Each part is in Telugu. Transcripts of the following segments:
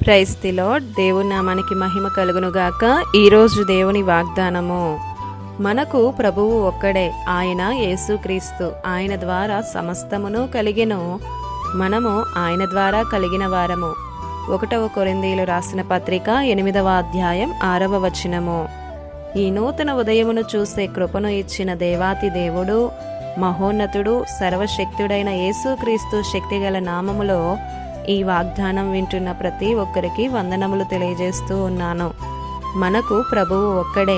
Praise the lord. దేవుని నామానికి మహిమ కలుగునుగాక. ఈరోజు దేవుని వాగ్దానము, మనకు ప్రభువు ఒక్కడే, ఆయన యేసుక్రీస్తు. ఆయన ద్వారా సమస్తమును కలిగెను, మనము ఆయన ద్వారా కలిగిన వారము. 1 కొరింథీయులు రాసిన పత్రిక 8వ అధ్యాయం 6వ వచనము. ఈ నూతన ఉదయమును చూసే కృపను ఇచ్చిన దేవాతి దేవుడు, మహోన్నతుడు, సర్వశక్తుడైన యేసుక్రీస్తు శక్తిగల నామములో ఈ వాగ్దానం వింటున్న ప్రతి ఒక్కరికి వందనములు తెలియజేస్తూ ఉన్నాను. మనకు ప్రభువు ఒక్కడే,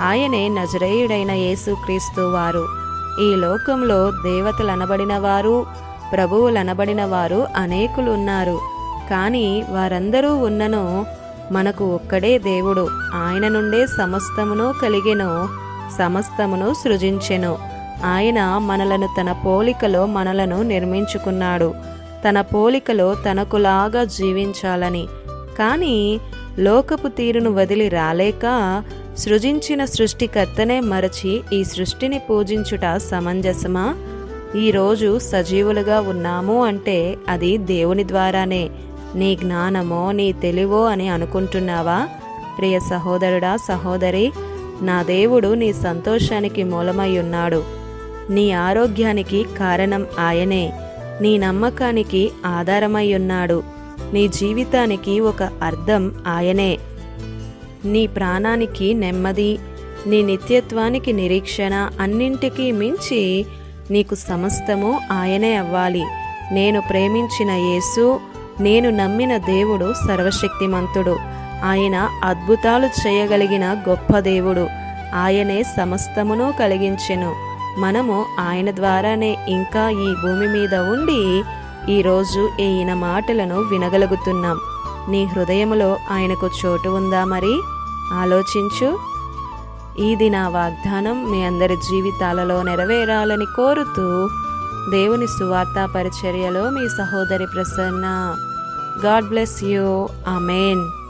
ఆయనే నజరేయుడైన యేసుక్రీస్తు వారు. ఈ లోకంలో దేవతలనబడిన వారు, ప్రభువులనబడిన వారు అనేకులు ఉన్నారు. కానీ వారందరూ ఉన్నను, మనకు ఒక్కడే దేవుడు. ఆయన నుండే సమస్తమును కలిగెను, సమస్తమును సృజించెను. ఆయన మనలను తన పోలికలో మనలను నిర్మించుకున్నాడు, తన పోలికలో తనకులాగా జీవించాలని. కానీ లోకపు తీరును వదిలి రాలేక సృజించిన సృష్టికర్తనే మరచి ఈ సృష్టిని పూజించుట సమంజసమా? ఈరోజు సజీవులుగా ఉన్నాము అంటే అది దేవుని ద్వారానే. నీ జ్ఞానమో నీ తెలివో అని అనుకుంటున్నావా? ప్రియ సహోదరుడా, సహోదరి, నా దేవుడు నీ సంతోషానికి మూలమై ఉన్నాడు. నీ ఆరోగ్యానికి కారణం ఆయనే. నీ నమ్మకానికి ఆధారమై ఉన్నాడు. నీ జీవితానికి ఒక అర్థం ఆయనే. నీ ప్రాణానికి నెమ్మది, నీ నిత్యత్వానికి నిరీక్షణ, అన్నింటికీ మించి నీకు సమస్తము ఆయనే అవ్వాలి. నేను ప్రేమించిన యేసు, నేను నమ్మిన దేవుడు సర్వశక్తిమంతుడు. ఆయన అద్భుతాలు చేయగలిగిన గొప్ప దేవుడు. ఆయనే సమస్తమును కలిగించెను. మనము ఆయన ద్వారానే ఇంకా ఈ భూమి మీద ఉండి ఈరోజు ఈయన మాటలను వినగలుగుతున్నాం. నీ హృదయములో ఆయనకు చోటు ఉందా? మరి ఆలోచించు. ఇది నా వాగ్దానం మీ అందరి జీవితాలలో నెరవేరాలని కోరుతూ దేవుని సువార్తా పరిచర్యలో మీ సహోదరి Prasanna. God bless you. Amen.